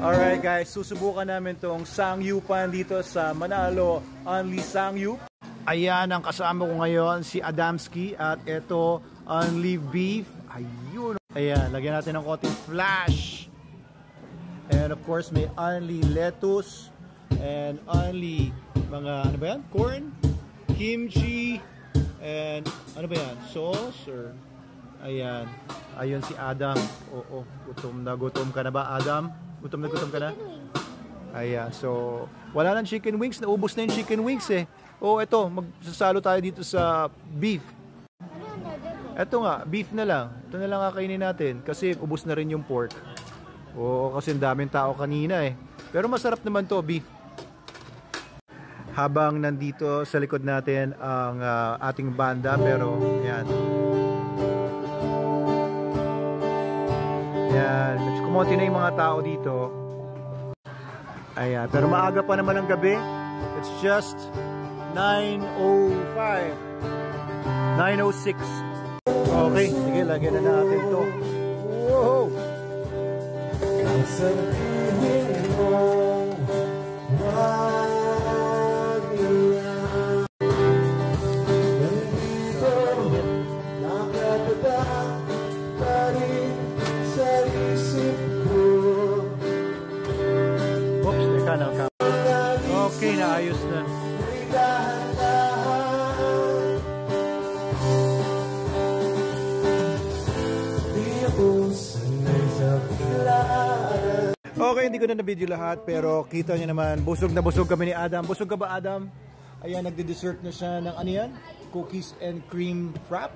Alright guys, susubukan namin tong Sangyupan dito sa Manalo, Only Sangyup. Ayan, ang kasama ko ngayon si Adamski at ito Only Beef. Ayun. Ayan, lagyan natin ng konting flash. And of course may only lettuce and only mga ano ba yan? Corn, kimchi, and ano ba yan? Sauce or ayan. Ayun si Adam. Oo, gutom ka na ba, Adam? Gutom ka na? Ayan, so wala nang chicken wings, naubos na yung chicken wings eh. Oh, ito, magsasalo tayo dito sa beef. Ito nga, beef na lang. Ito na lang kakainin natin kasi ubos na rin yung pork. Oo, kasi daming tao kanina eh. Pero masarap naman to, beef. Habang nandito sa likod natin ang ating banda, pero ayan. Ayan, kumonti na yung mga tao dito. Ayan, pero maaga pa naman ang gabi. It's just 9:05. 9:06. Okay, sige, lagyan na natin ito. Wow! Okay, naayos na. Okay, hindi ko na na-video lahat pero kita nyo naman, busog na busog kami ni Adam. Busog ka ba, Adam? Ayan, nagde-dessert na siya ng ano yan? Cookies and cream wrap.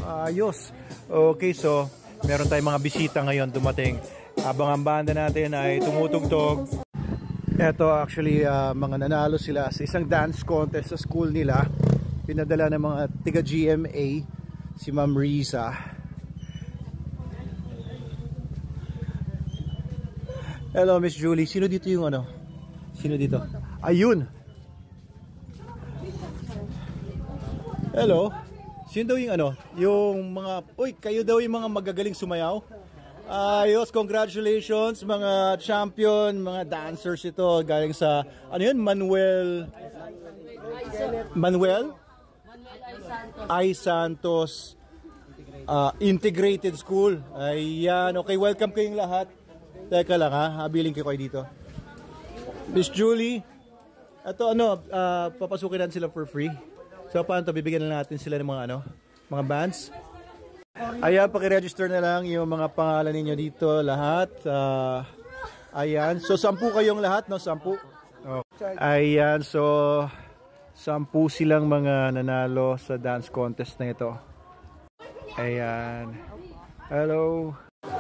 Ayos. Okay, so meron tayong mga bisita ngayon dumating. Habang ang banda natin ay tumutugtog. Ito actually mga nanalo sila sa isang dance contest sa school nila. Pinadala ng mga tiga GMA si Ma'am Riza. Hello Miss Julie, sino dito yung ano? Sino dito? Ayun. Hello. Sino daw yung ano? Yung mga, uy, kayo daw yung mga magagaling sumayaw? Ayos, congratulations mga champion, mga dancers ito galing sa ano yun, Manuel I. Santos Integrated School. Ayan, okay, welcome kayong lahat. Teka lang ha, habiling kayo dito. Miss Julie, ito ano, papasukin natin sila for free. So paano to, bibigyan na natin sila ng mga ano, mga bands. Ayan, paki-register na lang yung mga pangalan ninyo dito lahat. Ayan, so 10 kayong lahat, no? 10. Okay. Ayan, so 10 silang mga nanalo sa dance contest na ito. Ayan. Hello.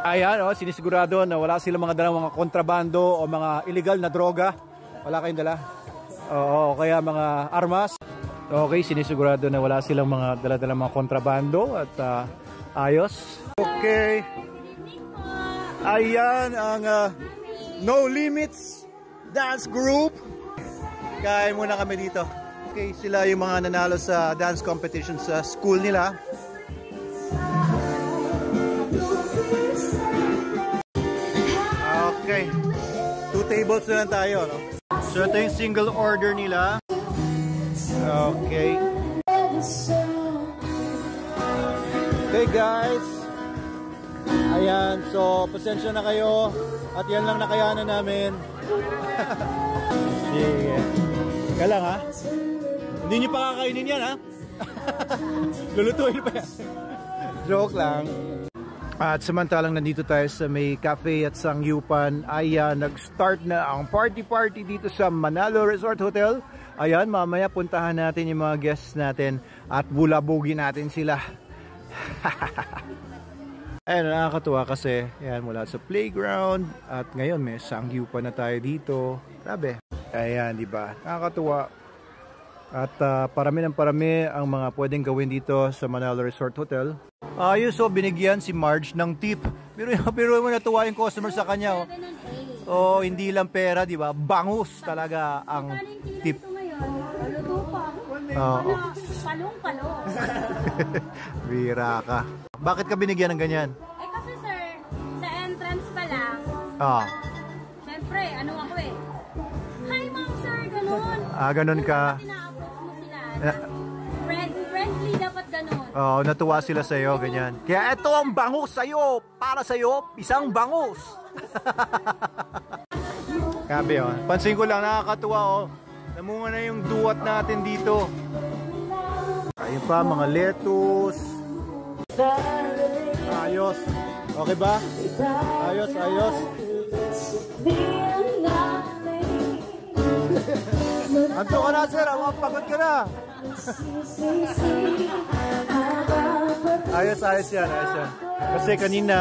Ayan, oh, sinisigurado na wala silang mga dalang mga kontrabando o mga illegal na droga. Wala kayong dala. Oo, kaya mga armas. Okay, sinisigurado na wala silang mga dala-dala mga kontrabando at ayos. Okay. Ayan ang No Limits Dance Group. Kain muna kami dito. Okay, sila yung mga nanalo sa dance competition sa school nila. Okay. 2 tables na lang tayo, no? So ito yung single order nila. Okay. Okay guys, ayan, so pasensya na kayo at yan lang nakayanan namin. Sige, kaya lang ha, hindi nyo pa kakainin yan ha. Lulutuin pa yan. Joke lang. At samantalang nandito tayo sa may cafe at Sangyupan, ayan, nag-start na ang party dito sa Manalo Resort Hotel. Ayan, mamaya puntahan natin yung mga guests natin at bulabugin natin sila. Ayan, nakakatuwa kasi yan, mula sa playground at ngayon may Sangyupan na tayo dito. Grabe. Ayan, di ba? Nakakatuwa. At parami ng parami ang mga pwedeng gawin dito sa Manalo Resort Hotel. Ayos, so binigyan si Marge ng tip. Pero mo natuwa yung customer sa kanya. Oh, hindi lang pera, di ba? Bangus talaga ang tip. Palong-palong. Bira ka. Bakit ka binigyan ng ganyan? Eh kasi sir, sa entrance pa lang, syempre, ano ako eh. Hi ma'am sir, ganun. Ganun ka. Ina-approach mo sila. Friendly dapat ganun. Oo, natuwa sila sa'yo, ganyan. Kaya ito ang bangus sa'yo. Para sa'yo, isang bangus. Kabi oh. Pansin ko lang, nakakatuwa oh. Namunga na yung duwat natin dito. Ayun pa, mga lettuce. Ayos. Okay ba? Ayos, ayos. Anto ka na sir, pagod ka na. Ayos, ayos yan, ayos yan. Kasi kanina,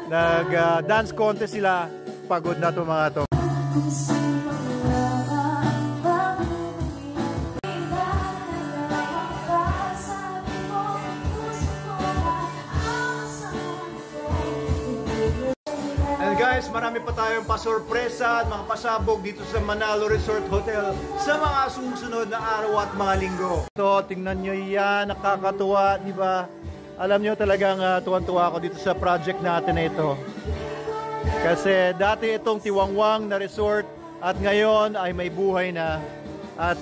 nag-dance contest sila. Pagod na to mga to. Guys, marami pa tayong pasorpresa at mga pasabog dito sa Manalo Resort Hotel sa mga susunod na araw at mga linggo. So, tingnan nyo yan, nakakatuwa, di ba? Alam nyo talagang tuwan-tuwa ako dito sa project natin na ito. Kasi dati itong tiwangwang na resort at ngayon ay may buhay na at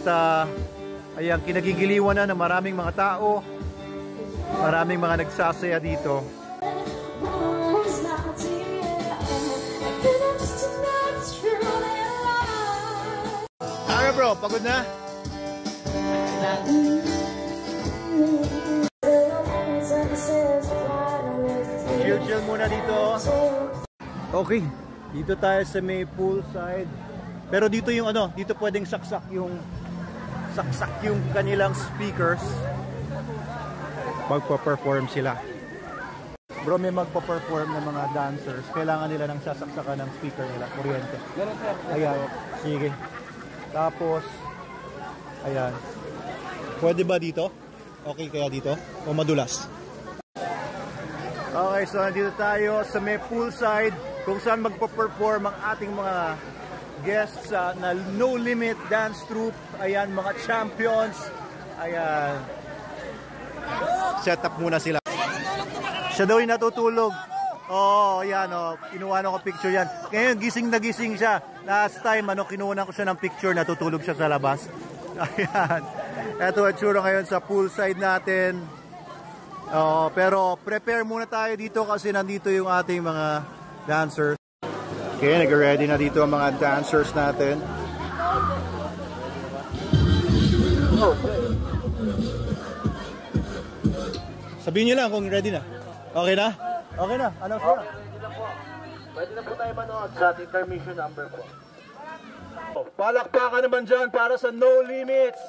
ayan, kinagigiliwan na ng maraming mga tao, maraming mga nagsasaya dito. Ano bro, pagod na? Chill muna dito. Okay, dito tayo sa may poolside. Pero dito yung ano, dito pwedeng saksak yung kanilang speakers. Magpa-perform sila. Bro, may magpa-perform ng mga dancers. Kailangan nila ng sasaksakan ng speaker nila, kuryente. Ayan, sige. Tapos, ayan. Pwede ba dito? Okay kaya dito? O madulas? Okay, so nandito tayo sa may poolside kung saan magpa-perform ang ating mga guests na No Limit Dance Troupe. Ayan, mga champions. Ayan. Set up muna sila. Siya daw yung natutulog. Oo, yan o. Kinuha ko picture yan. Ngayon, gising na gising siya. Last time, kinuha ko siya ng picture, natutulog siya sa labas. Ayan. Ito ang tsura ngayon sa poolside natin. Pero prepare muna tayo dito kasi nandito yung ating mga dancers. Okay, nag-ready na dito ang mga dancers natin. Sabihin niyo lang kung ready na. Okay na? Okay na. Anong sila? Ready na po. Pwede na po tayo manood sa intermission number po. Palakpakan naman dyan para sa No Limits.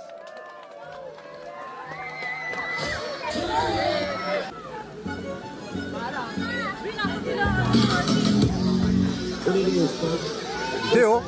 Theo.